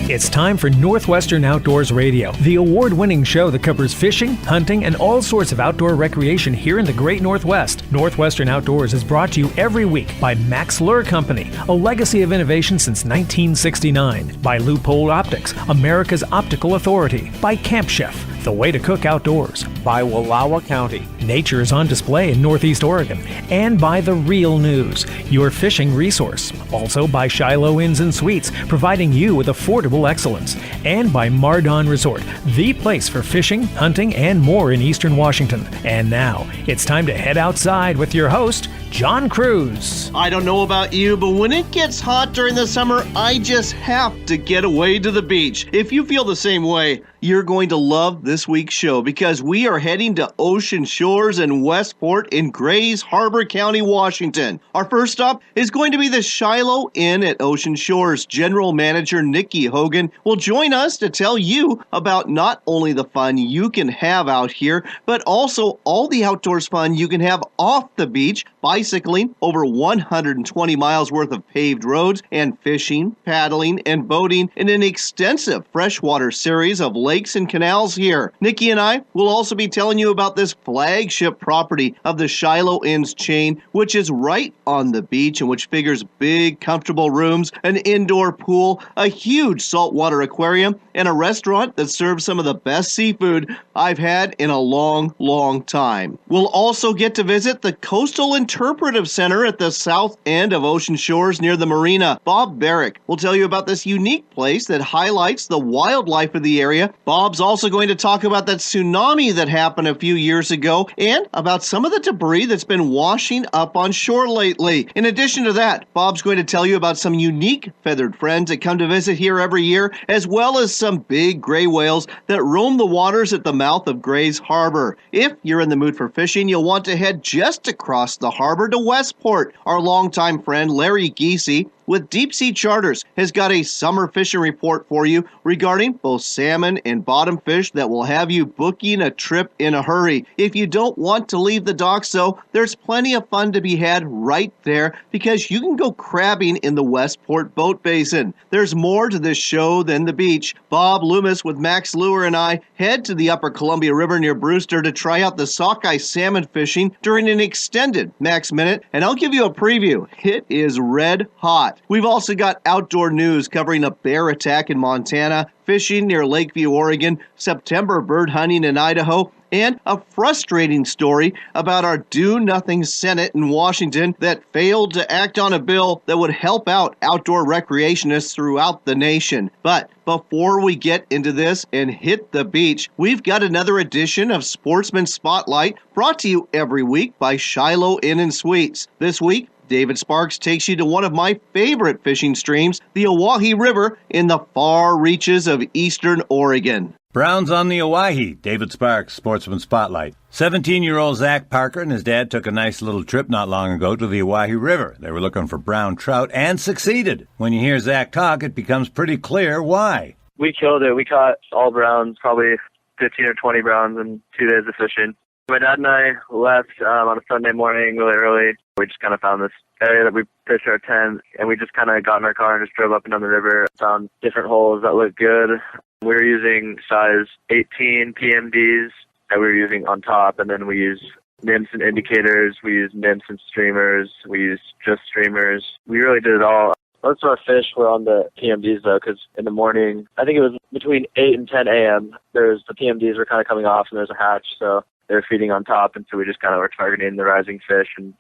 It's time for Northwestern Outdoors Radio, the award-winning show that covers fishing, hunting, and all sorts of outdoor recreation here in the Great Northwest. Northwestern Outdoors is brought to you every week by Max Lure Company, a legacy of innovation since 1969, by Loophole Optics, America's optical authority, by Camp Chef, the way to cook outdoors, by Wallowa County, nature is on display in Northeast Oregon, and by The Real News, your fishing resource. Also by Shilo Inns and Suites, providing you with affordable excellence, and by Mardon Resort, the place for fishing, hunting, and more in Eastern Washington. And now, it's time to head outside with your host, John Kruse. I don't know about you, but when it gets hot during the summer, I just have to get away to the beach. If you feel the same way, you're going to love this week's show because we are heading to Ocean Shores in Westport in Grays Harbor County, Washington. Our first stop is going to be the Shilo Inn at Ocean Shores. General Manager Nikki Hogan will join us to tell you about not only the fun you can have out here, but also all the outdoors fun you can have off the beach, bicycling over 120 miles worth of paved roads, and fishing, paddling, and boating in an extensive freshwater series of lakes and canals here. Nikki and I will also be telling you about this flagship property of the Shilo Inn's chain, which is right on the beach and which figures big, comfortable rooms, an indoor pool, a huge saltwater aquarium, and a restaurant that serves some of the best seafood I've had in a long, long time. We'll also get to visit the Coastal Intepretive Center at the south end of Ocean Shores near the marina. Bob Barrick will tell you about this unique place that highlights the wildlife of the area. Bob's also going to talk about that tsunami that happened a few years ago and about some of the debris that's been washing up on shore lately. In addition to that, Bob's going to tell you about some unique feathered friends that come to visit here every year, as well as some big gray whales that roam the waters at the mouth of Grays Harbor. If you're in the mood for fishing, you'll want to head just across the harbor to Westport. Our longtime friend Larry Giese with Deep Sea Charters has got a summer fishing report for you regarding both salmon and bottom fish that will have you booking a trip in a hurry. If you don't want to leave the docks, though, there's plenty of fun to be had right there because you can go crabbing in the Westport Boat Basin. There's more to this show than the beach. Bob Loomis with Max Lure and I head to the upper Columbia River near Brewster to try out the sockeye salmon fishing during an extended Max Minute, and I'll give you a preview. It is red hot. We've also got outdoor news covering a bear attack in Montana, fishing near Lakeview, Oregon, September bird hunting in Idaho, and a frustrating story about our do-nothing Senate in Washington that failed to act on a bill that would help out outdoor recreationists throughout the nation. But before we get into this and hit the beach, we've got another edition of Sportsman Spotlight brought to you every week by Shilo Inn and Suites. This week, David Sparks takes you to one of my favorite fishing streams, the Owyhee River in the far reaches of eastern Oregon. Browns on the Owyhee. David Sparks, Sportsman Spotlight. 17-year-old Zach Parker and his dad took a nice little trip not long ago to the Owyhee River. They were looking for brown trout and succeeded. When you hear Zach talk, it becomes pretty clear why. We killed it. We caught all browns, probably 15 or 20 browns in 2 days of fishing. My dad and I left on a Sunday morning really early. We just kind of found this area that we pitched our tent, and we just kind of got in our car and just drove up and down the river, found different holes that looked good. We were using size 18 PMDs that we were using on top, and then we used nymphs and indicators. We used nymphs and streamers. We used just streamers. We really did it all. Most of our fish were on the PMDs, though, because in the morning, I think it was between 8 and 10 a.m., the PMDs were kind of coming off, and there's a hatch, so they were feeding on top, and so we just kind of were targeting the rising fish and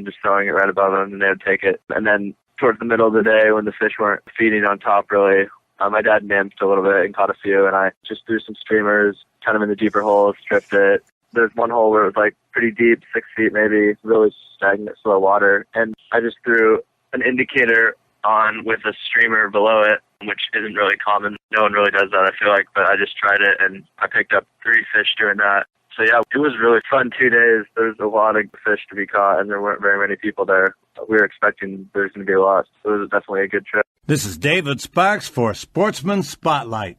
just throwing it right above them, and they would take it. And then towards the middle of the day, when the fish weren't feeding on top, really, my dad nymphed a little bit and caught a few, and I just threw some streamers, kind of in the deeper holes, stripped it. There's one hole where it was like pretty deep, 6 feet maybe, really stagnant, slow water, and I just threw an indicator on with a streamer below it, which isn't really common. No one really does that, I feel like, but I just tried it, and I picked up 3 fish doing that. So yeah, it was really fun 2 days. There's a lot of fish to be caught, and there weren't very many people there. We were expecting there's going to be a lot, so it was definitely a good trip. This is David Sparks for Sportsman Spotlight.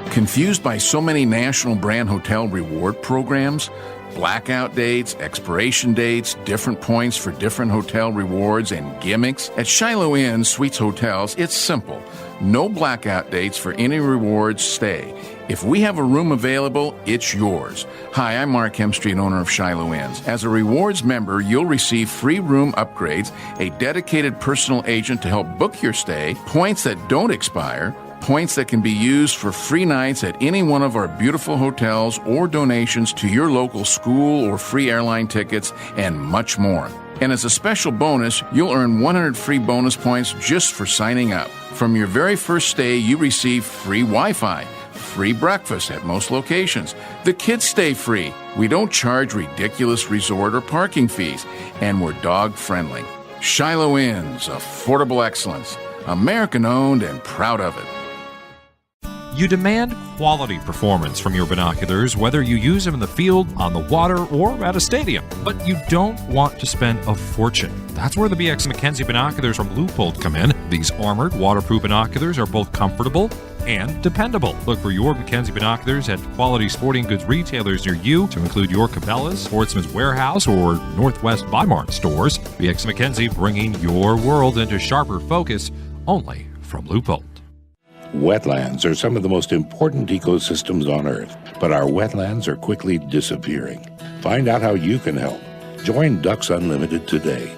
Confused by so many national brand hotel reward programs? Blackout dates, expiration dates, different points for different hotel rewards and gimmicks. At Shilo Inn Suites Hotels, it's simple. No blackout dates for any rewards stay. If we have a room available, it's yours. Hi, I'm Mark Hemstreet, owner of Shilo Inns. As a rewards member, you'll receive free room upgrades, a dedicated personal agent to help book your stay, points that don't expire, points that can be used for free nights at any one of our beautiful hotels or donations to your local school or free airline tickets, and much more. And as a special bonus, you'll earn 100 free bonus points just for signing up. From your very first stay, you receive free Wi-Fi, free breakfast at most locations. The kids stay free. We don't charge ridiculous resort or parking fees, and we're dog-friendly. Shilo Inn's affordable excellence. American-owned and proud of it. You demand quality performance from your binoculars, whether you use them in the field, on the water, or at a stadium. But you don't want to spend a fortune. That's where the BX McKenzie binoculars from Leupold come in. These armored, waterproof binoculars are both comfortable and dependable. Look for your McKenzie binoculars at quality sporting goods retailers near you, to include your Cabela's, Sportsman's Warehouse, or Northwest Weimar stores. BX McKenzie, bringing your world into sharper focus, only from Leupold. Wetlands are some of the most important ecosystems on Earth, but our wetlands are quickly disappearing. Find out how you can help. Join Ducks Unlimited today.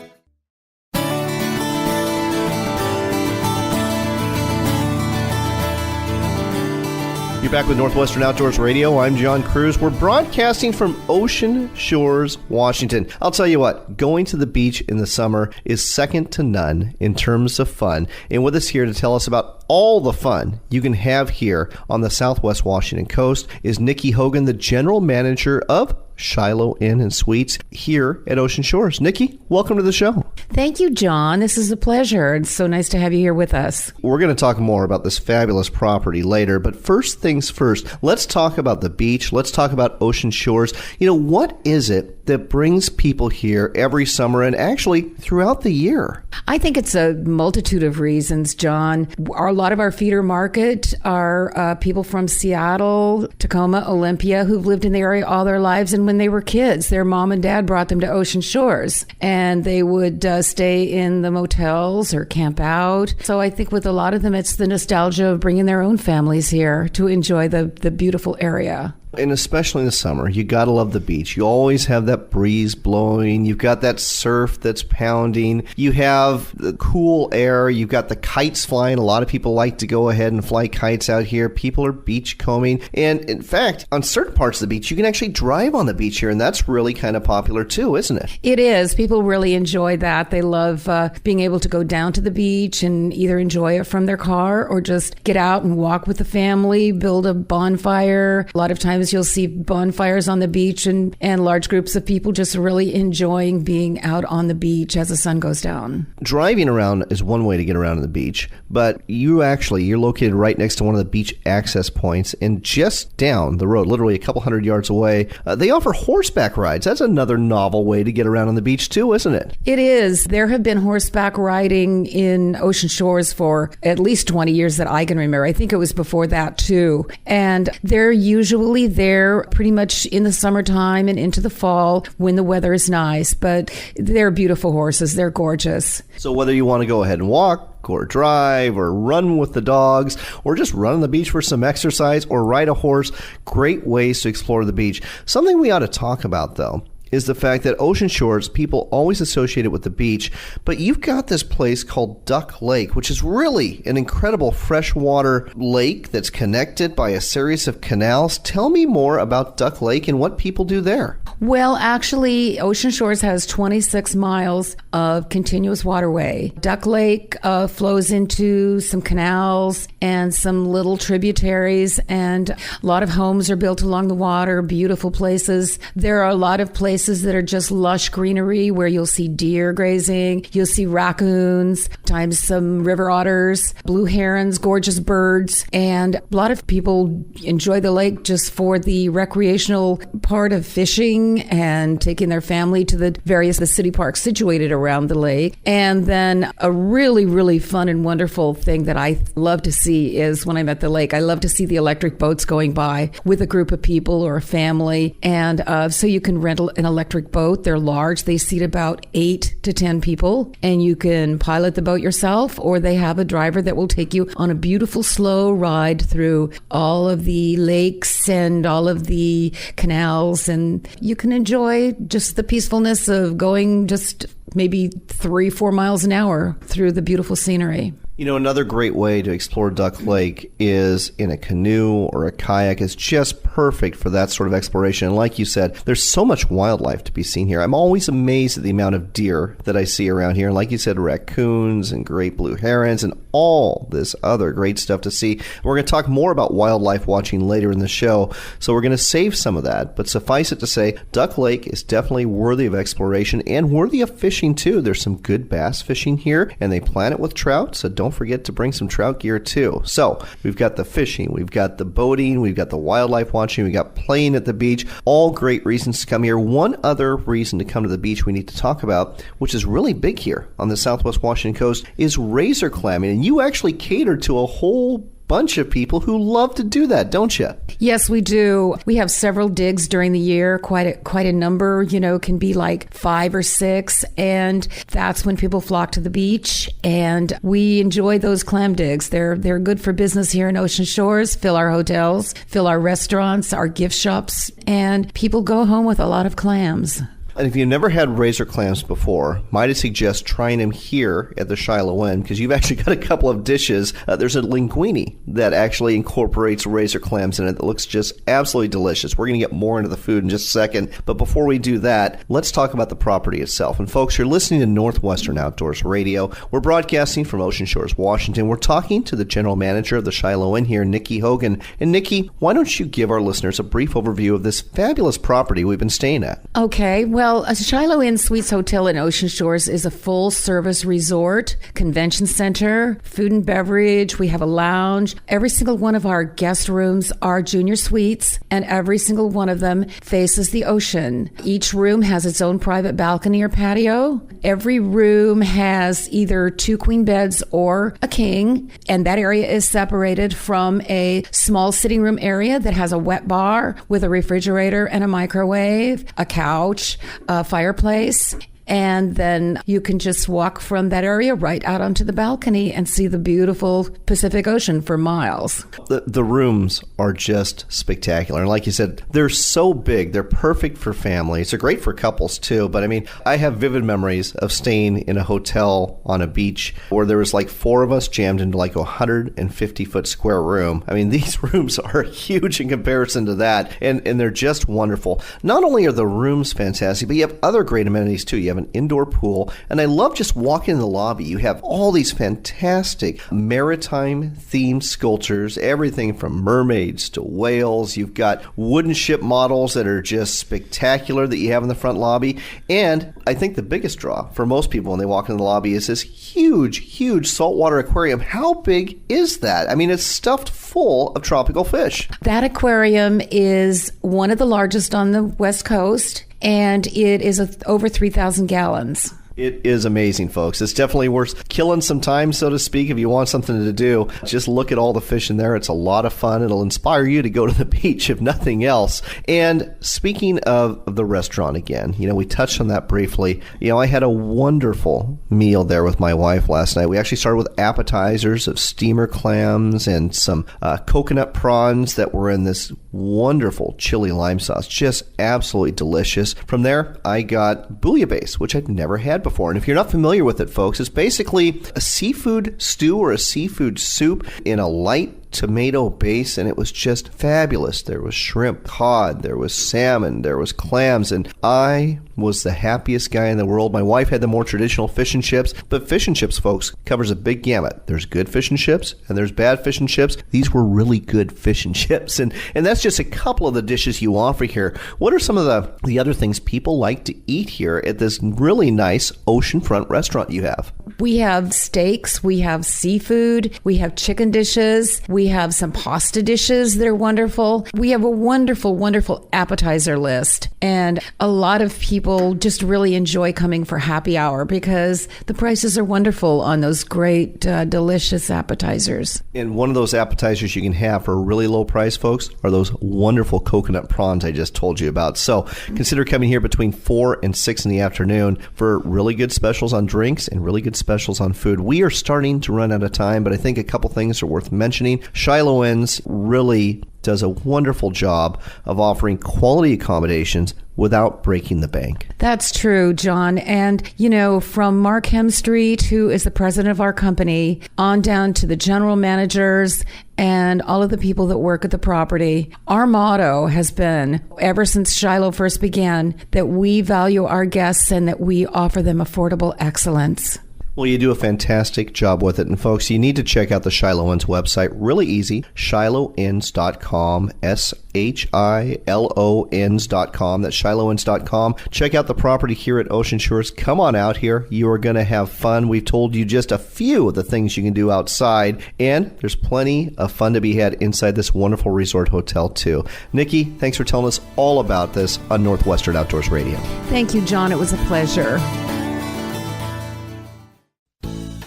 You're back with Northwestern Outdoors Radio. I'm John Kruse. We're broadcasting from Ocean Shores, Washington. I'll tell you what, going to the beach in the summer is second to none in terms of fun. And with us here to tell us about all the fun you can have here on the Southwest Washington coast is Nikki Hogan, the General Manager of Shilo Inn and Suites here at Ocean Shores. Nikki, welcome to the show. Thank you, John. This is a pleasure. It's so nice to have you here with us. We're going to talk more about this fabulous property later, but first things first, let's talk about the beach. Let's talk about Ocean Shores. You know, what is it that brings people here every summer and actually throughout the year? I think it's a multitude of reasons, John. A lot of our feeder market are people from Seattle, Tacoma, Olympia, who've lived in the area all their lives, and when they were kids, their mom and dad brought them to Ocean Shores, and they would stay in the motels or camp out. So I think with a lot of them, it's the nostalgia of bringing their own families here to enjoy the beautiful area. And especially in the summer, you got to love the beach. You always have that breeze blowing. You've got that surf that's pounding. You have the cool air. You've got the kites flying. A lot of people like to go ahead and fly kites out here. People are beach combing. And in fact, on certain parts of the beach, you can actually drive on the beach here. And that's really kind of popular too, isn't it? It is. People really enjoy that. They love being able to go down to the beach and either enjoy it from their car or just get out and walk with the family, build a bonfire. A lot of times you'll see bonfires on the beach and large groups of people just really enjoying being out on the beach as the sun goes down. Driving around is one way to get around on the beach, but you're located right next to one of the beach access points, and just down the road, literally a couple hundred yards away, they offer horseback rides. That's another novel way to get around on the beach too, isn't it? It is. There have been horseback riding in Ocean Shores for at least 20 years that I can remember. I think it was before that too. And they're usually there pretty much in the summertime and into the fall when the weather is nice. But they're beautiful horses. They're gorgeous. So whether you want to go ahead and walk or drive or run with the dogs or just run on the beach for some exercise or ride a horse, great ways to explore the beach. Something we ought to talk about, though, is the fact that Ocean Shores, people always associate it with the beach, but you've got this place called Duck Lake, which is really an incredible freshwater lake that's connected by a series of canals. Tell me more about Duck Lake and what people do there. Well, actually, Ocean Shores has 26 miles of continuous waterway. Duck Lake flows into some canals and some little tributaries, and a lot of homes are built along the water, beautiful places. There are a lot of places places that are just lush greenery where you'll see deer grazing, you'll see raccoons, times some river otters, blue herons, gorgeous birds. And a lot of people enjoy the lake just for the recreational part of fishing and taking their family to the city parks situated around the lake. And then a really, really fun and wonderful thing that I love to see is when I'm at the lake, I love to see the electric boats going by with a group of people or a family. And so you can rent an electric boat. They're large. They seat about 8 to 10 people, and you can pilot the boat yourself, or they have a driver that will take you on a beautiful slow ride through all of the lakes and all of the canals, and you can enjoy just the peacefulness of going just maybe 3-4 miles an hour through the beautiful scenery. You know, another great way to explore Duck Lake is in a canoe or a kayak. It's just perfect for that sort of exploration. And like you said, there's so much wildlife to be seen here. I'm always amazed at the amount of deer that I see around here. And like you said, raccoons and great blue herons and all this other great stuff to see. We're going to talk more about wildlife watching later in the show, so we're going to save some of that. But suffice it to say, Duck Lake is definitely worthy of exploration and worthy of fishing too. There's some good bass fishing here, and they plan it with trout, so don't forget to bring some trout gear too. So we've got the fishing, we've got the boating, we've got the wildlife watching, we've got playing at the beach, all great reasons to come here. One other reason to come to the beach we need to talk about, which is really big here on the Southwest Washington coast, is razor clamming. And you actually cater to a whole bunch of people who love to do that, don't you? Yes, we do. We have several digs during the year, quite a number, can be like 5 or 6, and that's when people flock to the beach, and we enjoy those clam digs. They're good for business here in Ocean Shores, fill our hotels, fill our restaurants, our gift shops, and people go home with a lot of clams. And if you've never had razor clams before, might I suggest trying them here at the Shilo Inn, because you've actually got a couple of dishes. There's a linguine that actually incorporates razor clams in it that looks just absolutely delicious. We're going to get more into the food in just a second, but before we do that, let's talk about the property itself. And folks, you're listening to Northwestern Outdoors Radio. We're broadcasting from Ocean Shores, Washington. We're talking to the General Manager of the Shilo Inn here, Nikki Hogan. And Nikki, why don't you give our listeners a brief overview of this fabulous property we've been staying at? Okay, well, a Shilo Inn Suites Hotel in Ocean Shores is a full-service resort, convention center, food and beverage. We have a lounge. Every single one of our guest rooms are junior suites, and every single one of them faces the ocean. Each room has its own private balcony or patio. Every room has either 2 queen beds or a king, and that area is separated from a small sitting room area that has a wet bar with a refrigerator and a microwave, a couch, a fireplace, and then you can just walk from that area right out onto the balcony and see the beautiful Pacific Ocean for miles. The rooms are just spectacular. And like you said, they're so big. They're perfect for families. They're great for couples too. But I mean, I have vivid memories of staying in a hotel on a beach where there was like 4 of us jammed into like a 150-foot square room. I mean, these rooms are huge in comparison to that. And they're just wonderful. Not only are the rooms fantastic, but you have other great amenities too. You have an indoor pool, and I love just walking in the lobby. You have all these fantastic maritime themed sculptures, everything from mermaids to whales. You've got wooden ship models that are just spectacular that you have in the front lobby. And I think the biggest draw for most people when they walk in the lobby is this huge saltwater aquarium. How big is that? I mean, it's stuffed full of tropical fish. That aquarium is one of the largest on the West Coast, and it is over 3,000 gallons. It is amazing, folks. It's definitely worth killing some time, so to speak, if you want something to do. Just look at all the fish in there. It's a lot of fun. It'll inspire you to go to the beach, if nothing else. And speaking of the restaurant again, we touched on that briefly. I had a wonderful meal there with my wife last night. We actually started with appetizers of steamer clams and some coconut prawns that were in this wonderful chili lime sauce. Just absolutely delicious. From there, I got bouillabaisse, which I'd never had before. And if you're not familiar with it, folks, it's basically a seafood stew or a seafood soup in a light tomato base, and it was just fabulous. There was shrimp, cod, there was salmon, there was clams, and I was the happiest guy in the world. My wife had the more traditional fish and chips, but fish and chips, folks, covers a big gamut. There's good fish and chips, and there's bad fish and chips. These were really good fish and chips, and that's just a couple of the dishes you offer here. What are some of the other things people like to eat here at this really nice oceanfront restaurant you have? We have steaks, we have seafood, we have chicken dishes, we have some pasta dishes that are wonderful. We have a wonderful, wonderful appetizer list. And a lot of people just really enjoy coming for happy hour because the prices are wonderful on those great, delicious appetizers. And one of those appetizers you can have for a really low price, folks, are those wonderful coconut prawns I just told you about. So consider coming here between 4 and 6 in the afternoon for really good specials on drinks and really good specials on food. We are starting to run out of time, but I think a couple things are worth mentioning. Shilo Inn's really does a wonderful job of offering quality accommodations without breaking the bank. That's true, John. And, you know, from Mark Hemstreet, who is the president of our company, on down to the general managers and all of the people that work at the property, our motto has been, ever since Shilo first began, that we value our guests and that we offer them affordable excellence. Well, you do a fantastic job with it. And folks, you need to check out the Shilo Inn's website. Really easy. ShiloInns.com. ShiloInns.com. That's ShiloInns.com. Check out the property here at Ocean Shores. Come on out here. You are going to have fun. We've told you just a few of the things you can do outside. And there's plenty of fun to be had inside this wonderful resort hotel, too. Nikki, thanks for telling us all about this on Northwestern Outdoors Radio. Thank you, John. It was a pleasure.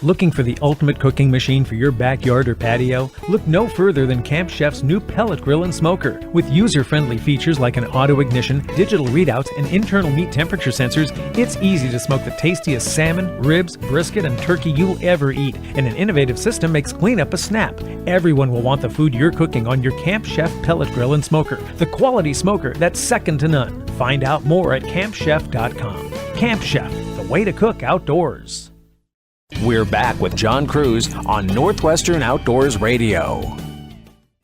Looking for the ultimate cooking machine for your backyard or patio? Look no further than Camp Chef's new pellet grill and smoker. With user-friendly features like an auto ignition, digital readouts, and internal meat temperature sensors, it's easy to smoke the tastiest salmon, ribs, brisket, and turkey you'll ever eat. And an innovative system makes cleanup a snap. Everyone will want the food you're cooking on your Camp Chef pellet grill and smoker. The quality smoker that's second to none. Find out more at campchef.com. Camp Chef, the way to cook outdoors. We're back with John Kruse on Northwestern Outdoors Radio.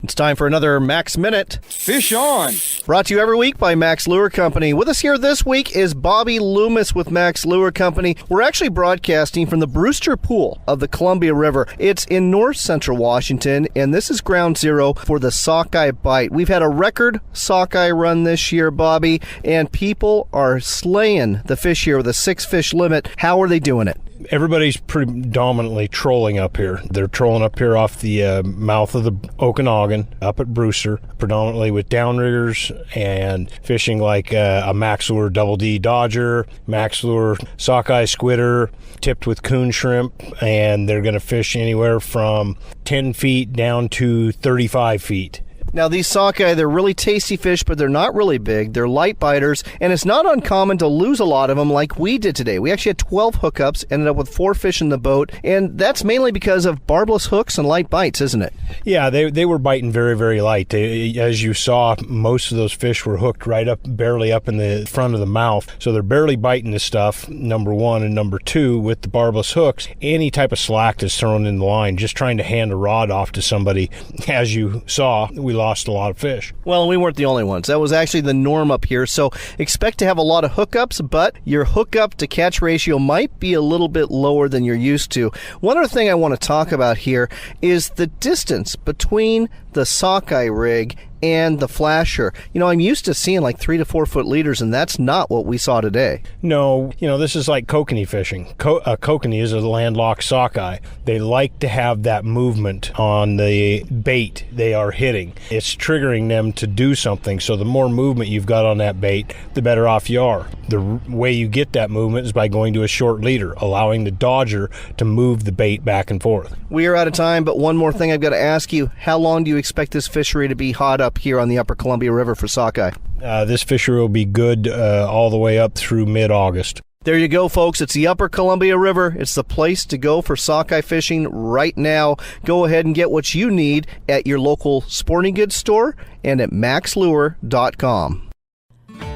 It's time for another Max Minute. Fish on! Brought to you every week by Max Lure Company. With us here this week is Bobby Loomis with Max Lure Company. We're actually broadcasting from the Brewster Pool of the Columbia River. It's in north central Washington, and this is ground zero for the sockeye bite. We've had a record sockeye run this year, Bobby, and people are slaying the fish here with a 6-fish limit. How are they doing it? Everybody's predominantly trolling up here. They're trolling up here off the mouth of the Okanagan up at Brewster, predominantly with downriggers and fishing like a Max Lure Double D Dodger, Max Lure Sockeye Squidder, tipped with coon shrimp, and they're going to fish anywhere from 10 feet down to 35 feet. Now, these sockeye, they're really tasty fish, but they're not really big. They're light biters, and it's not uncommon to lose a lot of them like we did today. We actually had 12 hookups, ended up with 4 fish in the boat, and that's mainly because of barbless hooks and light bites, isn't it? Yeah, they were biting very, very light. As you saw, most of those fish were hooked right up, barely up in the front of the mouth, so they're barely biting the stuff, number one, and number two, with the barbless hooks, any type of slack that's thrown in the line, just trying to hand a rod off to somebody, as you saw, we lost a lot of fish. Well, we weren't the only ones. That was actually the norm up here. So expect to have a lot of hookups, but your hookup to catch ratio might be a little bit lower than you're used to. One other thing I want to talk about here is the distance between the sockeye rig and the flasher. You know, I'm used to seeing like 3 to 4 foot leaders, and that's not what we saw today. No, you know, this is like kokanee fishing. A kokanee is a landlocked sockeye. They like to have that movement on the bait they are hitting. It's triggering them to do something, so the more movement you've got on that bait, the better off you are. The way you get that movement is by going to a short leader, allowing the dodger to move the bait back and forth. We are out of time, but one more thing I've got to ask you. How long do you expect this fishery to be hot up here on the upper Columbia River for sockeye? This fishery will be good all the way up through mid-August. There you go, folks. It's the upper Columbia River. It's the place to go for sockeye fishing right now. Go ahead and get what you need at your local sporting goods store and at maxlure.com.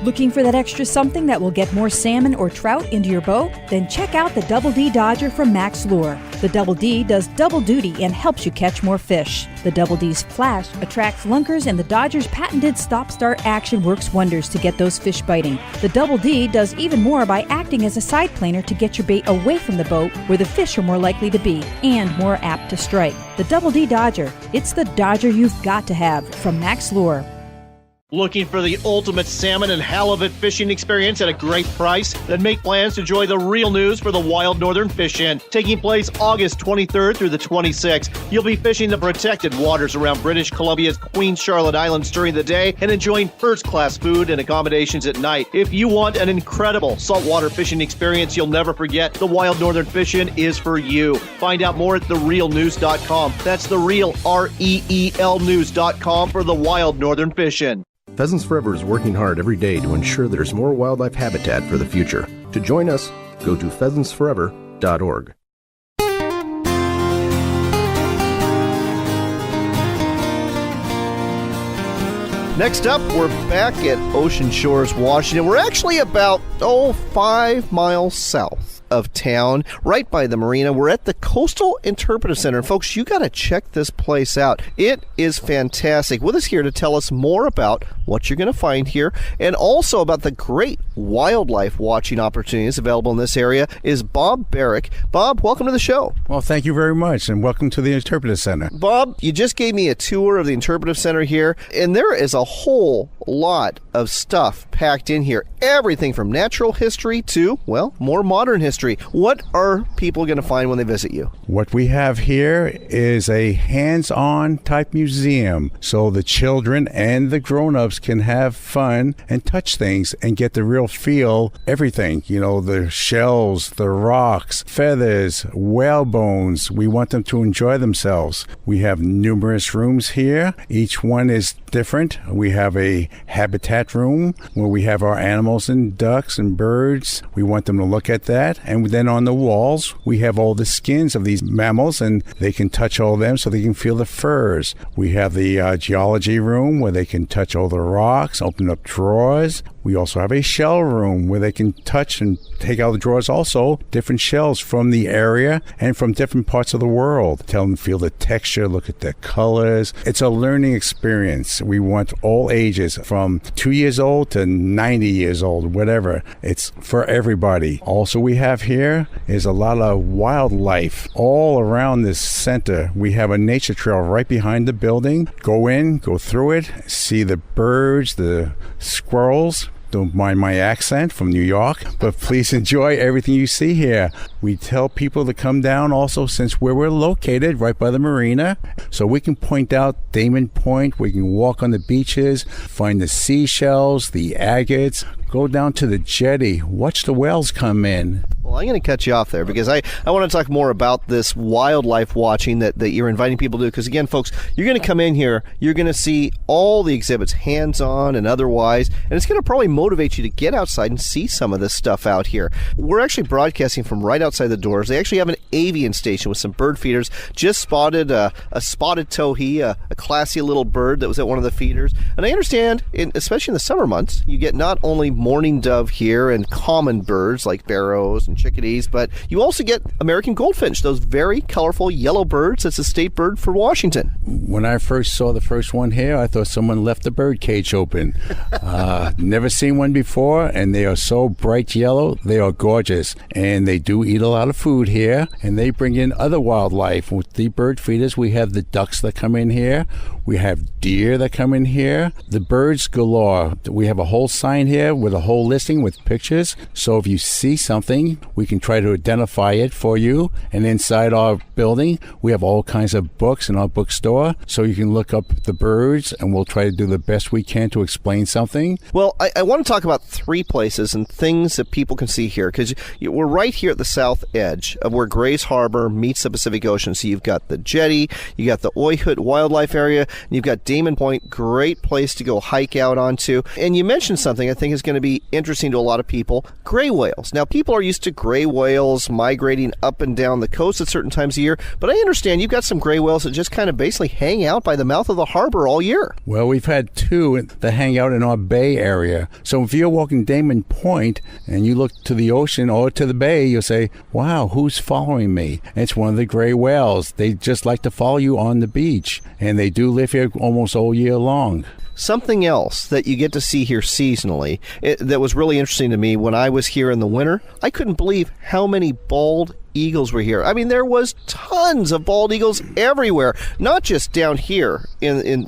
Looking for that extra something that will get more salmon or trout into your boat? Then check out the Double D Dodger from Max Lure. The The Double D does double duty and helps you catch more fish. The Double D's flash attracts lunkers, and the Dodger's patented stop-start action works wonders to get those fish biting. The Double D does even more by acting as a side planer to get your bait away from the boat where the fish are more likely to be and more apt to strike. The Double D Dodger. It's the Dodger you've got to have from Max Lure. Looking for the ultimate salmon and halibut fishing experience at a great price? Then make plans to enjoy the real news for the Wild Northern Fish-In. Taking place August 23rd through the 26th. You'll be fishing the protected waters around British Columbia's Queen Charlotte Islands during the day and enjoying first-class food and accommodations at night. If you want an incredible saltwater fishing experience you'll never forget, the Wild Northern Fish-In is for you. Find out more at therealnews.com. That's the real REEL news.com for the Wild Northern Fish-In. Pheasants Forever is working hard every day to ensure there's more wildlife habitat for the future. To join us, go to pheasantsforever.org. Next up, we're back at Ocean Shores, Washington. We're actually about, 5 miles south of town, right by the marina. We're at the Coastal Interpretive Center. And folks, you got to check this place out. It is fantastic. With us here to tell us more about what you're going to find here and also about the great wildlife watching opportunities available in this area is Bob Barrick. Bob, welcome to the show. Well, thank you very much, and welcome to the Interpretive Center. Bob, you just gave me a tour of the Interpretive Center here, and there is a whole lot of stuff packed in here. Everything from natural history to, well, more modern history. What are people going to find when they visit you? What we have here is a hands-on type museum, so the children and the grown-ups can have fun and touch things and get the real feel, everything, the shells, the rocks, feathers, whale bones. We want them to enjoy themselves. We have numerous rooms here. Each one is different. We have a habitat room where we have our animals and ducks and birds. We want them to look at that. And then on the walls, we have all the skins of these mammals, and they can touch all of them so they can feel the furs. We have the geology room where they can touch all the rocks, open up drawers. We also have a shell room where they can touch and take out the drawers also, different shells from the area and from different parts of the world. Tell them to feel the texture, look at the colors. It's a learning experience. We want all ages from 2 years old to 90 years old, whatever. It's for everybody. Also we have here is a lot of wildlife all around this center. We have a nature trail right behind the building. Go in, go through it, see the birds, the squirrels. Don't mind my accent from New York, but please enjoy everything you see here. We tell people to come down also since where we're located, right by the marina, so we can point out Damon Point. We can walk on the beaches, find the seashells, the agates, go down to the jetty, watch the whales come in. Well, I'm going to cut you off there because I want to talk more about this wildlife watching that you're inviting people to do. Because, again, folks, you're going to come in here, you're going to see all the exhibits, hands-on and otherwise, and it's going to probably motivate you to get outside and see some of this stuff out here. We're actually broadcasting from right outside the doors. They actually have an avian station with some bird feeders. Just spotted a spotted towhee, a classy little bird that was at one of the feeders. And I understand, especially in the summer months, you get not only mourning dove here and common birds like sparrows and chickadees, but you also get American goldfinch, those very colorful yellow birds. That's a state bird for Washington. When I first saw the first one here, I thought someone left the bird cage open. Never seen one before, and they are so bright yellow. They are gorgeous, and they do eat a lot of food here, and they bring in other wildlife. With the bird feeders, we have the ducks that come in here. We have deer that come in here. The birds galore. We have a whole sign here with a whole listing with pictures. So if you see something, we can try to identify it for you. And inside our building, we have all kinds of books in our bookstore. So you can look up the birds, and we'll try to do the best we can to explain something. Well, I want to talk about 3 places and things that people can see here, because we're right here at the south edge of where Grays Harbor meets the Pacific Ocean. So you've got the jetty, you got the Owyhee Wildlife Area, and you've got Damon Point, great place to go hike out onto. And you mentioned something I think is going to be interesting to a lot of people, gray whales. Now, people are used to gray whales migrating up and down the coast at certain times of year, but I understand you've got some gray whales that just kind of basically hang out by the mouth of the harbor all year. Well, we've had two that hang out in our bay area. So if you're walking Damon Point and you look to the ocean or to the bay, you'll say, wow, who's following me? And it's one of the gray whales. They just like to follow you on the beach, and they do live here almost all year long. Something else that you get to see here seasonally that was really interesting to me when I was here in the winter, I couldn't believe how many bald eagles were here. I mean, there was tons of bald eagles everywhere, not just down here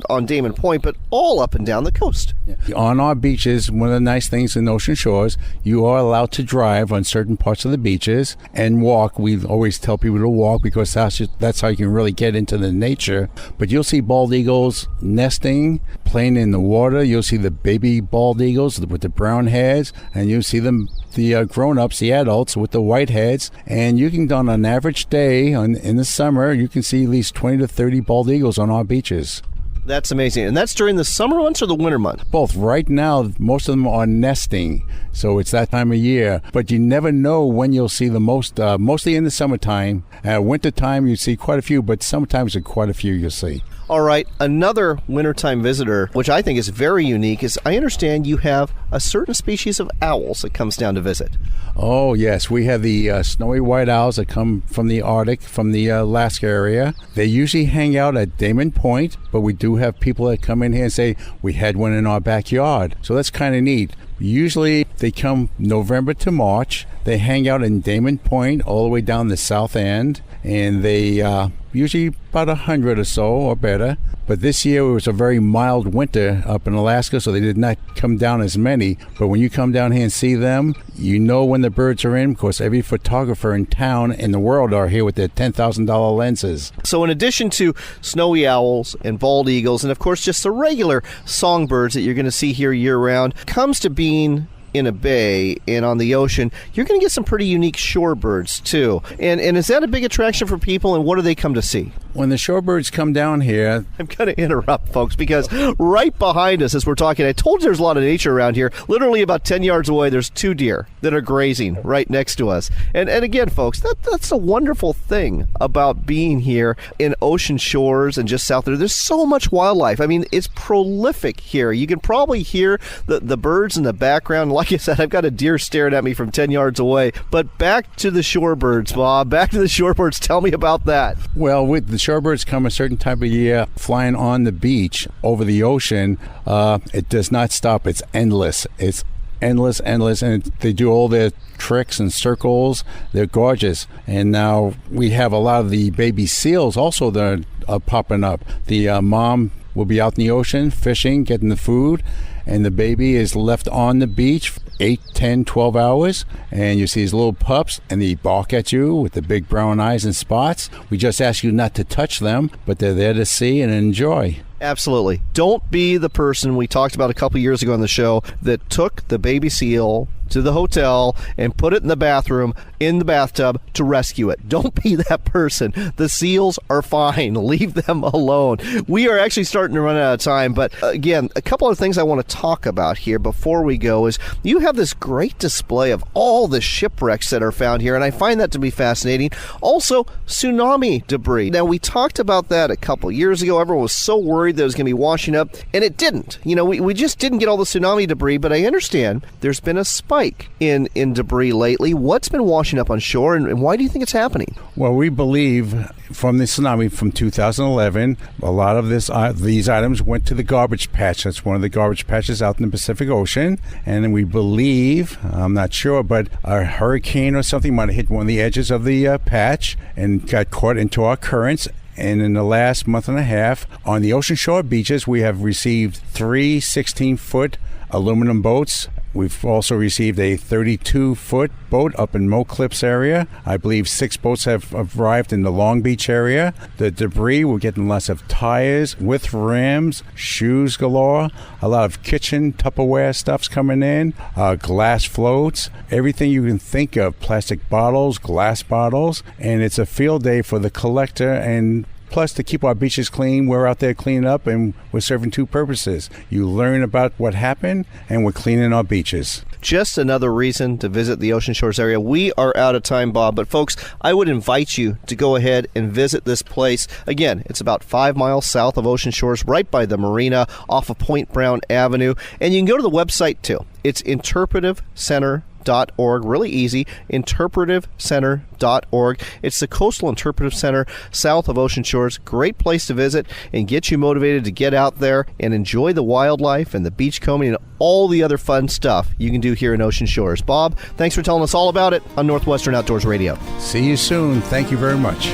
on Damon Point, but all up and down the coast. Yeah. On our beaches, one of the nice things in Ocean Shores, you are allowed to drive on certain parts of the beaches and walk. We always tell people to walk because that's how you can really get into the nature. But you'll see bald eagles nesting, playing in the water. You'll see the baby bald eagles with the brown heads, and you'll see them, the grown-ups, the adults with the white heads, and you can, on an average day in the summer, you can see at least 20 to 30 bald eagles on our beaches. That's amazing. And that's during the summer months or the winter months? Both. Right now, most of them are nesting, so it's that time of year. But you never know when you'll see the most, mostly in the summertime. Wintertime, you see quite a few, but sometimes quite a few you'll see. All right, another wintertime visitor, which I think is very unique, is I understand you have a certain species of owls that comes down to visit. Oh, yes. We have the snowy white owls that come from the Arctic, from the Alaska area. They usually hang out at Damon Point, but we do have people that come in here and say, we had one in our backyard. So that's kind of neat. Usually they come November to March. They hang out in Damon Point all the way down the south end, and they usually about 100 or so or better. But this year it was a very mild winter up in Alaska, so they did not come down as many. But when you come down here and see them, you know when the birds are in, because every photographer in town in the world are here with their $10,000 lenses. So in addition to snowy owls and bald eagles, and of course just the regular songbirds that you're going to see here year-round, comes to being in a bay and on the ocean, you're going to get some pretty unique shorebirds too. And is that a big attraction for people, and what do they come to see? When the shorebirds come down here... I'm going to interrupt, folks, because right behind us as we're talking, I told you there's a lot of nature around here. Literally about 10 yards away, there's 2 deer that are grazing right next to us. And again, folks, that's a wonderful thing about being here in Ocean Shores and just south there. There's so much wildlife. I mean, it's prolific here. You can probably hear the birds in the background. Like I said, I've got a deer staring at me from 10 yards away. But back to the shorebirds, Bob. Back to the shorebirds. Tell me about that. Well, with the shorebirds come a certain time of year flying on the beach over the ocean. It does not stop. It's endless. It's endless, and they do all their tricks and circles. They're gorgeous. And now we have a lot of the baby seals also that are popping up. The mom will be out in the ocean fishing, getting the food, and the baby is left on the beach 8, 10, 12 hours, and you see these little pups, and they bark at you with the big brown eyes and spots. We just ask you not to touch them, but they're there to see and enjoy. Absolutely. Don't be the person we talked about a couple years ago on the show that took the baby seal to the hotel and put it in the bathroom, in the bathtub, to rescue it. Don't be that person. The seals are fine. Leave them alone. We are actually starting to run out of time, but again, a couple of things I want to talk about here before we go is you have this great display of all the shipwrecks that are found here, and I find that to be fascinating. Also, tsunami debris. Now, we talked about that a couple years ago. Everyone was so worried that it was going to be washing up, and it didn't. You know, we just didn't get all the tsunami debris, but I understand there's been a spike in debris lately. What's been washing up on shore, and why do you think it's happening? Well, we believe from the tsunami from 2011, a lot of these items went to the garbage patch. That's one of the garbage patches out in the Pacific Ocean, and we believe, I'm not sure, but a hurricane or something might have hit one of the edges of the patch and got caught into our currents. And in the last month and a half, on the ocean shore beaches, we have received 3 16-foot aluminum boats. We've also received a 32-foot boat up in Mo Cliffs area. I believe 6 boats have arrived in the Long Beach area. The debris, we're getting lots of tires with rims, shoes galore, a lot of kitchen Tupperware stuff's coming in, glass floats, everything you can think of, plastic bottles, glass bottles, and it's a field day for the collector and Plus, to keep our beaches clean, we're out there cleaning up, and we're serving two purposes. You learn about what happened, and we're cleaning our beaches. Just another reason to visit the Ocean Shores area. We are out of time, Bob, but folks, I would invite you to go ahead and visit this place. Again, it's about 5 miles south of Ocean Shores, right by the marina off of Point Brown Avenue, and you can go to the website too. It's interpretivecenter.org. Really easy, interpretivecenter.org. It's the Coastal Intepretive Center south of Ocean Shores. Great place to visit and get you motivated to get out there and enjoy the wildlife and the beachcombing and all the other fun stuff you can do here in Ocean Shores. Bob, thanks for telling us all about it on Northwestern Outdoors Radio. See you soon. Thank you very much.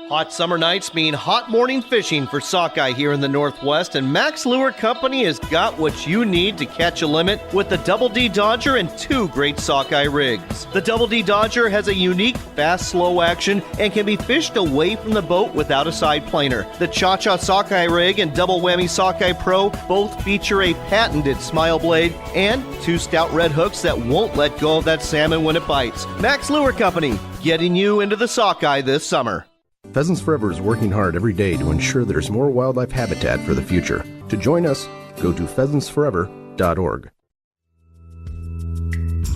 Hot summer nights mean hot morning fishing for sockeye here in the Northwest, and Max Lure Company has got what you need to catch a limit with the Double D Dodger and two great sockeye rigs. The Double D Dodger has a unique fast, slow action and can be fished away from the boat without a side planer. The Cha-Cha Sockeye Rig and Double Whammy Sockeye Pro both feature a patented smile blade and two stout red hooks that won't let go of that salmon when it bites. Max Lure Company, getting you into the sockeye this summer. Pheasants Forever is working hard every day to ensure there's more wildlife habitat for the future. To join us, go to pheasantsforever.org.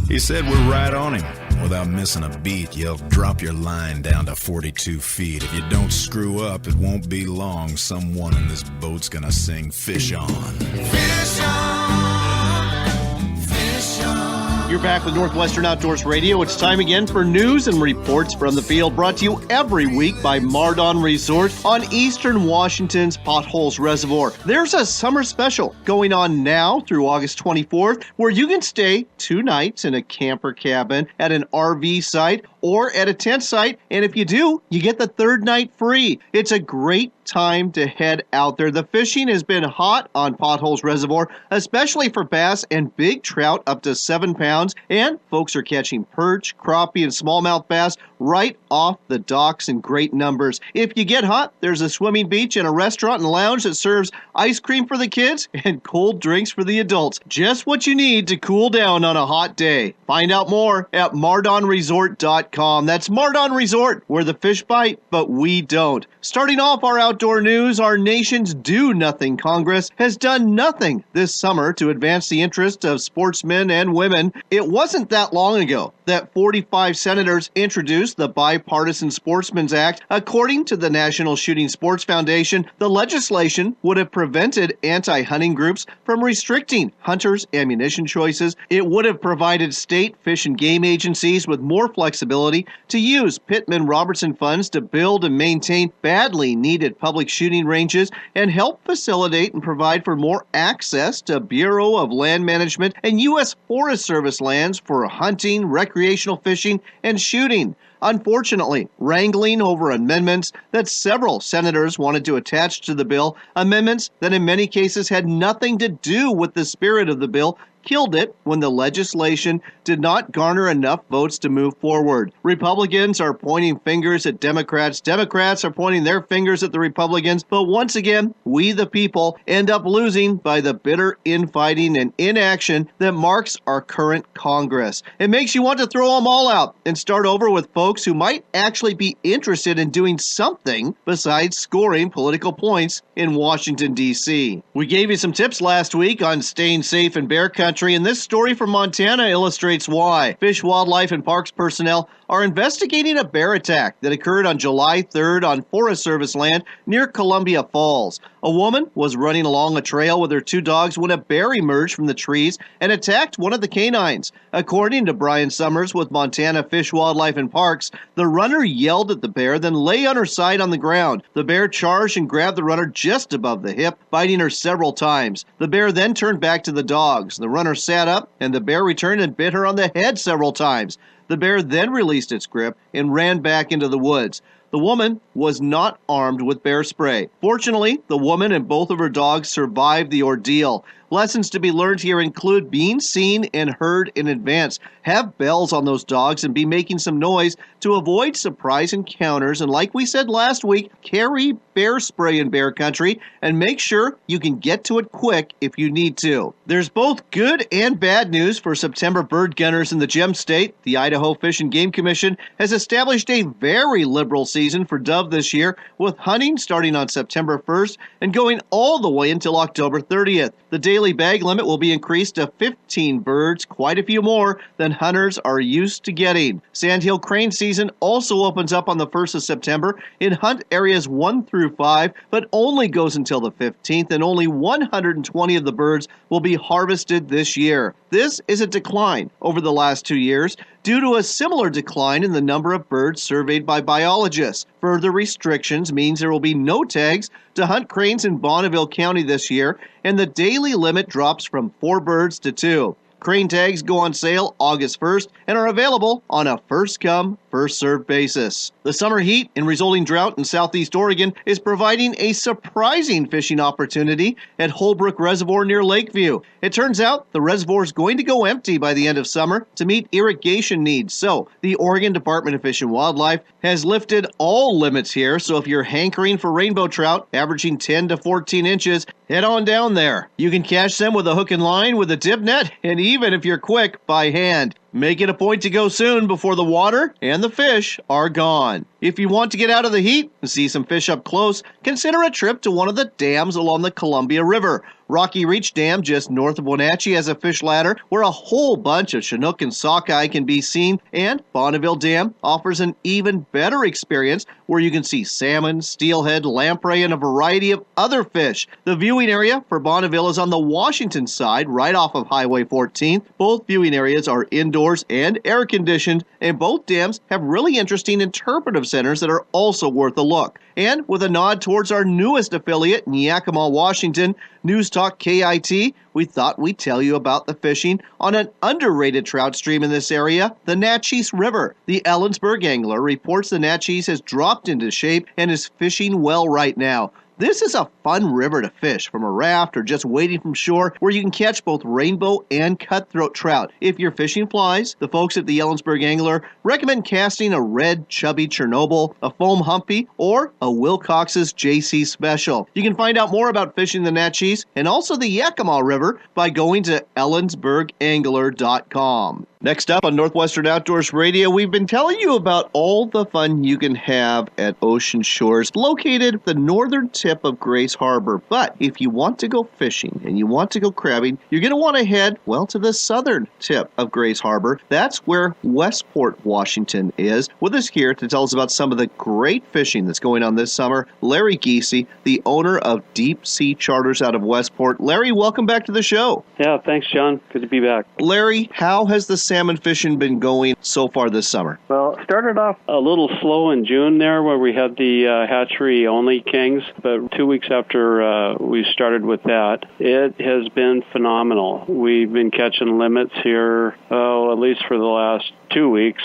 He said we're right on him. Without missing a beat, you'll drop your line down to 42 feet. If you don't screw up, it won't be long. Someone in this boat's gonna sing Fish On. Fish on, fish on. You're back with Northwestern Outdoors Radio. It's time again for news and reports from the field, brought to you every week by Mardon Resort on eastern Washington's Potholes Reservoir. There's a summer special going on now through August 24th where you can stay 2 nights in a camper cabin at an RV site or at a tent site, and if you do, you get the 3rd night free. It's a great time to head out there. The fishing has been hot on Potholes Reservoir, especially for bass and big trout up to 7 pounds, and folks are catching perch, crappie, and smallmouth bass right off the docks in great numbers. If you get hot, there's a swimming beach and a restaurant and lounge that serves ice cream for the kids and cold drinks for the adults. Just what you need to cool down on a hot day. Find out more at mardonresort.com. That's Mardon Resort, where the fish bite, but we don't. Starting off our outdoor news, our nation's Do Nothing Congress has done nothing this summer to advance the interests of sportsmen and women. It wasn't that long ago that 45 senators introduced the Bipartisan Sportsmen's Act. According to the National Shooting Sports Foundation, the legislation would have prevented anti-hunting groups from restricting hunters' ammunition choices. It would have provided state fish and game agencies with more flexibility to use Pittman-Robertson funds to build and maintain badly needed public shooting ranges and help facilitate and provide for more access to Bureau of Land Management and U.S. Forest Service lands for hunting, recreational fishing, and shooting. Unfortunately, wrangling over amendments that several senators wanted to attach to the bill, amendments that in many cases had nothing to do with the spirit of the bill, killed it when the legislation did not garner enough votes to move forward. Republicans are pointing fingers at Democrats. Democrats are pointing their fingers at the Republicans. But once again, we the people end up losing by the bitter infighting and inaction that marks our current Congress. It makes you want to throw them all out and start over with folks who might actually be interested in doing something besides scoring political points in Washington, D.C. We gave you some tips last week on staying safe in bear country, and this story from Montana illustrates why. Fish, Wildlife, and Parks personnel are investigating a bear attack that occurred on July 3rd on Forest Service land near Columbia Falls. A woman was running along a trail with her 2 dogs when a bear emerged from the trees and attacked one of the canines. According to Brian Summers with Montana Fish, Wildlife, and Parks, the runner yelled at the bear, then lay on her side on the ground. The bear charged and grabbed the runner just above the hip, biting her several times. The bear then turned back to the dogs. The runner sat up, and the bear returned and bit her on the head several times. The bear then released its grip and ran back into the woods. The woman was not armed with bear spray. Fortunately, the woman and both of her dogs survived the ordeal. Lessons to be learned here include being seen and heard in advance. Have bells on those dogs and be making some noise to avoid surprise encounters. And like we said last week, carry bear spray in bear country and make sure you can get to it quick if you need to. There's both good and bad news for September bird gunners in the Gem State. The Idaho Fish and Game Commission has established a very liberal season for dove this year, with hunting starting on September 1st and going all the way until October 30th. The daily bag limit will be increased to 15 birds, quite a few more than hunters are used to getting. Sandhill crane season also opens up on the 1st of September in hunt areas 1 through 5, but only goes until the 15th, and only 120 of the birds will be harvested this year. This is a decline over the last 2 years due to a similar decline in the number of birds surveyed by biologists. Further restrictions means there will be no tags to hunt cranes in Bonneville County this year, and the daily limit drops from 4 birds to 2. Crane tags go on sale August 1st and are available on a first-come, first-served basis. The summer heat and resulting drought in southeast Oregon is providing a surprising fishing opportunity at Holbrook Reservoir near Lakeview. It turns out the reservoir is going to go empty by the end of summer to meet irrigation needs. So the Oregon Department of Fish and Wildlife has lifted all limits here. So if you're hankering for rainbow trout averaging 10 to 14 inches, head on down there. You can catch them with a hook and line, with a dip net, and even if you're quick, by hand. Make it a point to go soon before the water and the fish are gone. If you want to get out of the heat and see some fish up close, consider a trip to one of the dams along the Columbia River. Rocky Reach Dam, just north of Wenatchee, has a fish ladder where a whole bunch of Chinook and sockeye can be seen, and Bonneville Dam offers an even better experience where you can see salmon, steelhead, lamprey, and a variety of other fish. The viewing area for Bonneville is on the Washington side, right off of Highway 14. Both viewing areas are indoors and air-conditioned, and both dams have really interesting interpretive centers that are also worth a look. And with a nod towards our newest affiliate in Yakima, Washington, News Talk KIT, we thought we'd tell you about the fishing on an underrated trout stream in this area, the Natchez River. The Ellensburg angler reports the Natchez has dropped into shape and is fishing well right now. This is a fun river to fish from a raft or just wading from shore, where you can catch both rainbow and cutthroat trout. If you're fishing flies, the folks at the Ellensburg Angler recommend casting a red chubby Chernobyl, a foam humpy, or a Wilcox's JC Special. You can find out more about fishing the Natchez and also the Yakima River by going to ellensburgangler.com. Next up on Northwestern Outdoors Radio, we've been telling you about all the fun you can have at Ocean Shores, located at the northern tip of Grace Harbor. But if you want to go fishing and you want to go crabbing, you're going to want to head, well, to the southern tip of Grace Harbor. That's where Westport, Washington is. With us here to tell us about some of the great fishing that's going on this summer, Larry Giese, the owner of Deep Sea Charters out of Westport. Larry, welcome back to the show. Yeah, thanks, John. Good to be back. Larry, how has the salmon fishing been going so far this summer? Well, it started off a little slow in June there, where we had the hatchery-only kings, but 2 weeks after we started with that, it has been phenomenal. We've been catching limits here, at least for the last 2 weeks,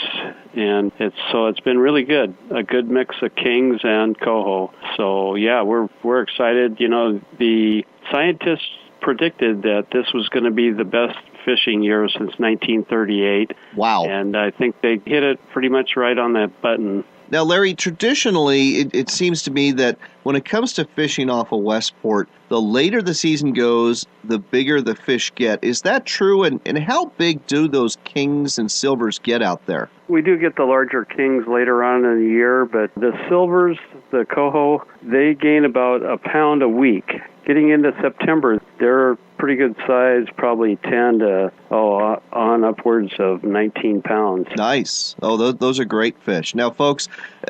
and it's been really good. A good mix of kings and coho. So yeah, we're excited. You know, the scientists predicted that this was going to be the best fishing year since 1938. Wow. And I think they hit it pretty much right on that button. Now, Larry, traditionally, it seems to me that when it comes to fishing off of Westport, the later the season goes, the bigger the fish get. Is that true? And how big do those kings and silvers get out there? We do get the larger kings later on in the year, but the silvers, the coho, they gain about a pound a week. Getting into September, they're pretty good size, probably 10 to on upwards of 19 pounds. Nice. Oh, those are great fish. Now, folks,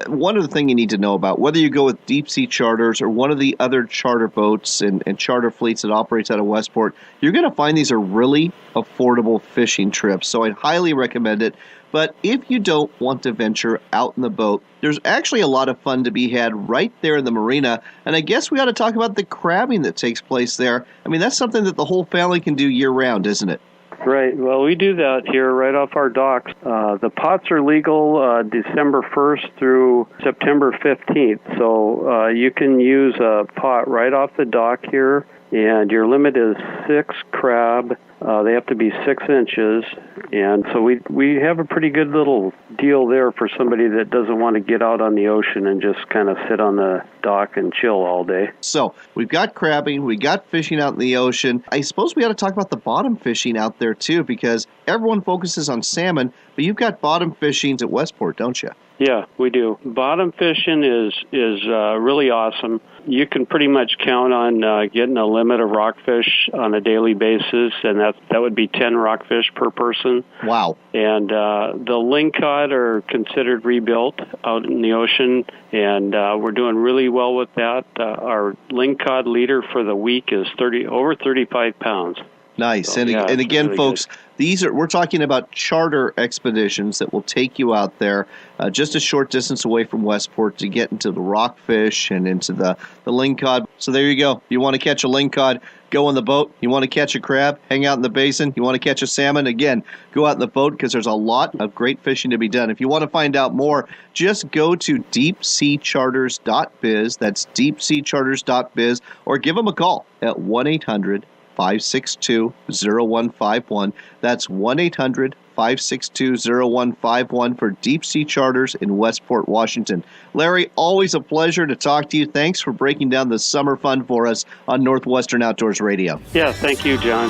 one other thing you need to know about, whether you go with Deep Sea Charters or one of the other charter boats and charter fleets that operates out of Westport, you're going to find these are really affordable fishing trips. So I'd highly recommend it. But if you don't want to venture out in the boat, there's actually a lot of fun to be had right there in the marina. And I guess we ought to talk about the crabbing that takes place there. I mean, that's something that the whole family can do year-round, isn't it? Right. Well, we do that here right off our docks. The pots are legal December 1st through September 15th. So you can use a pot right off the dock here and your limit is 6 crab. They have to be 6 inches, and so we have a pretty good little deal there for somebody that doesn't want to get out on the ocean and just kind of sit on the dock and chill all day. So we've got crabbing, we got fishing out in the ocean. I suppose we ought to talk about the bottom fishing out there too, because everyone focuses on salmon, but you've got bottom fishings at Westport, don't you? Yeah, we do. Bottom fishing is really awesome. You can pretty much count on getting a limit of rockfish on a daily basis, and that would be 10 rockfish per person. Wow. And the lingcod are considered rebuilt out in the ocean, and we're doing really well with that. Our lingcod leader for the week is over 35 pounds. Nice. So, and again, really folks, good. we're talking about charter expeditions that will take you out there just a short distance away from Westport to get into the rockfish and into the lingcod. So there you go. You want to catch a lingcod, go on the boat. You want to catch a crab, hang out in the basin. You want to catch a salmon, again, go out in the boat because there's a lot of great fishing to be done. If you want to find out more, just go to deepseacharters.biz. That's deepseacharters.biz, or give them a call at 1-800-562-0151. That's 1-800-562-0151 for Deep Sea Charters in Westport, Washington. Larry, always a pleasure to talk to you. Thanks for breaking down the summer fun for us on Northwestern Outdoors Radio. Yeah, thank you, John.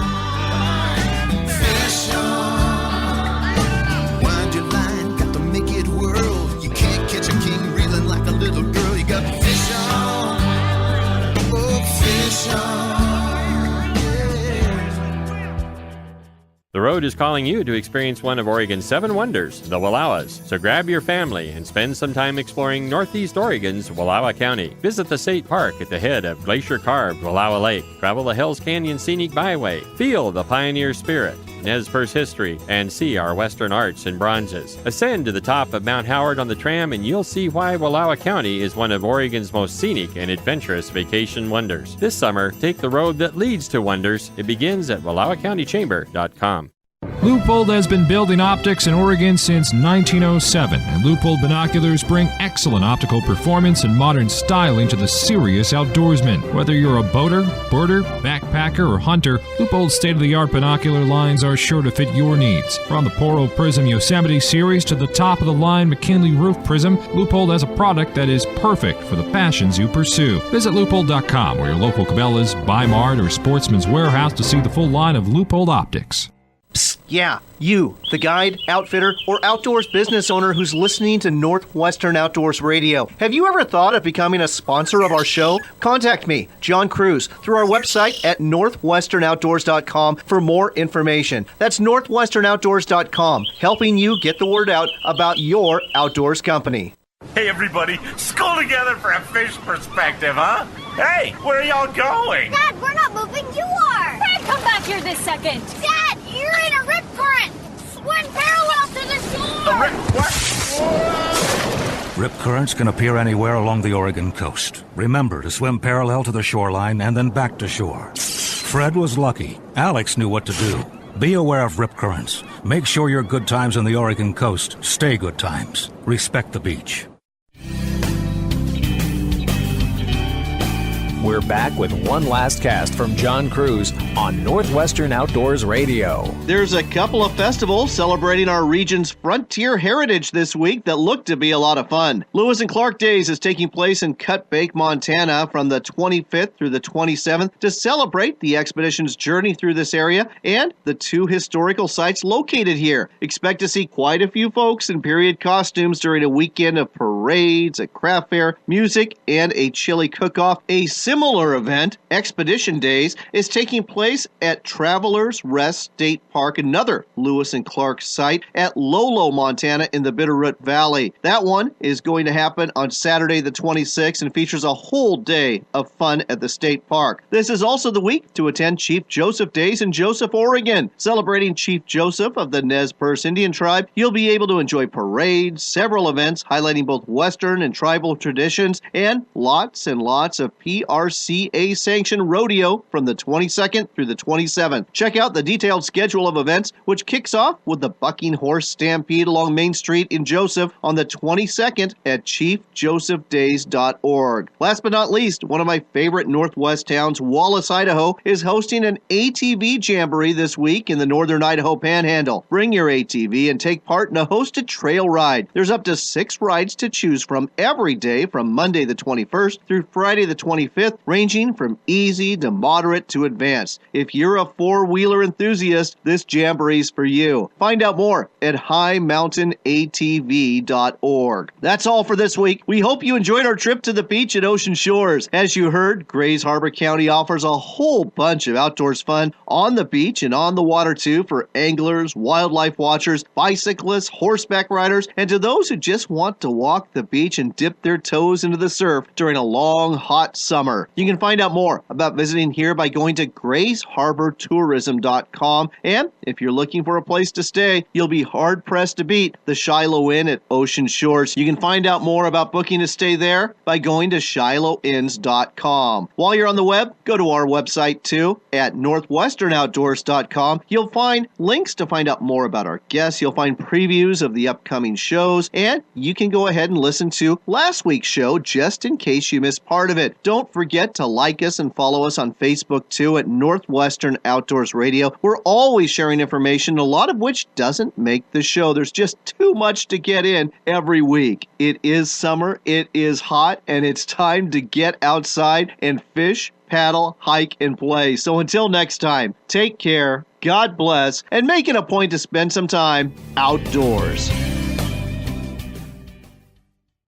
Wind your line, got to make it whirl. You can't catch a king reeling like a little girl. You got fish on, oh, fish on. The road is calling you to experience one of Oregon's 7 wonders, the Wallowas. So grab your family and spend some time exploring Northeast Oregon's Wallowa County. Visit the state park at the head of glacier-carved Wallowa Lake. Travel the Hells Canyon Scenic Byway. Feel the pioneer spirit, Nez Perce history, and see our Western arts and bronzes. Ascend to the top of Mount Howard on the tram and you'll see why Wallowa County is one of Oregon's most scenic and adventurous vacation wonders. This summer, take the road that leads to wonders. It begins at WallowaCountyChamber.com. Leupold has been building optics in Oregon since 1907, and Leupold binoculars bring excellent optical performance and modern styling to the serious outdoorsman. Whether you're a boater, birder, backpacker, or hunter, Leupold's state-of-the-art binocular lines are sure to fit your needs. From the Poro Prism Yosemite series to the top-of-the-line McKinley Roof Prism, Leupold has a product that is perfect for the passions you pursue. Visit Leupold.com or your local Cabela's, Bi-Mart, or Sportsman's Warehouse to see the full line of Leupold optics. Psst, yeah, you, the guide, outfitter, or outdoors business owner who's listening to Northwestern Outdoors Radio. Have you ever thought of becoming a sponsor of our show? Contact me, John Kruse, through our website at northwesternoutdoors.com for more information. That's northwesternoutdoors.com, helping you get the word out about your outdoors company. Hey, everybody, skull together for a fish perspective, huh? Hey, where are y'all going? Dad, we're not moving, you are! Fred, come back here this second! Dad, you're in a rip current! Swim parallel to the shore! A rip what? Rip currents can appear anywhere along the Oregon coast. Remember to swim parallel to the shoreline and then back to shore. Fred was lucky. Alex knew what to do. Be aware of rip currents. Make sure your good times on the Oregon coast stay good times. Respect the beach. We're back with one last cast from John Kruse on Northwestern Outdoors Radio. There's a couple of festivals celebrating our region's frontier heritage this week that look to be a lot of fun. Lewis and Clark Days is taking place in Cut Bank, Montana from the 25th through the 27th to celebrate the expedition's journey through this area and the 2 historical sites located here. Expect to see quite a few folks in period costumes during a weekend of parades, a craft fair, music, and a chili cook-off. A similar event, Expedition Days, is taking place at Travelers Rest State Park, another Lewis and Clark site at Lolo, Montana in the Bitterroot Valley. That one is going to happen on Saturday the 26th and features a whole day of fun at the state park. This is also the week to attend Chief Joseph Days in Joseph, Oregon. Celebrating Chief Joseph of the Nez Perce Indian tribe, you'll be able to enjoy parades, several events highlighting both Western and tribal traditions, and lots of PR NRCA-sanctioned rodeo from the 22nd through the 27th. Check out the detailed schedule of events, which kicks off with the Bucking Horse Stampede along Main Street in Joseph on the 22nd at chiefjosephdays.org. Last but not least, one of my favorite Northwest towns, Wallace, Idaho, is hosting an ATV jamboree this week in the northern Idaho Panhandle. Bring your ATV and take part in a hosted trail ride. There's up to 6 rides to choose from every day from Monday the 21st through Friday the 25th, ranging from easy to moderate to advanced. If you're a four-wheeler enthusiast, this jamboree's for you. Find out more at highmountainatv.org. That's all for this week. We hope you enjoyed our trip to the beach at Ocean Shores. As you heard, Grays Harbor County offers a whole bunch of outdoors fun on the beach and on the water too for anglers, wildlife watchers, bicyclists, horseback riders, and to those who just want to walk the beach and dip their toes into the surf during a long, hot summer. You can find out more about visiting here by going to graysharbortourism.com, and if you're looking for a place to stay, you'll be hard-pressed to beat the Shilo Inn at Ocean Shores. You can find out more about booking a stay there by going to shiloinns.com. While you're on the web, go to our website too at northwesternoutdoors.com. You'll find links to find out more about our guests. You'll find previews of the upcoming shows, and you can go ahead and listen to last week's show just in case you missed part of it. Don't forget to like us and follow us on Facebook too at Northwestern Outdoors Radio. We're always sharing information, a lot of which doesn't make the show. There's just too much to get in every week. It is summer, it is hot, and it's time to get outside and fish, paddle, hike, and play. So until next time, take care, God bless, and make it a point to spend some time outdoors.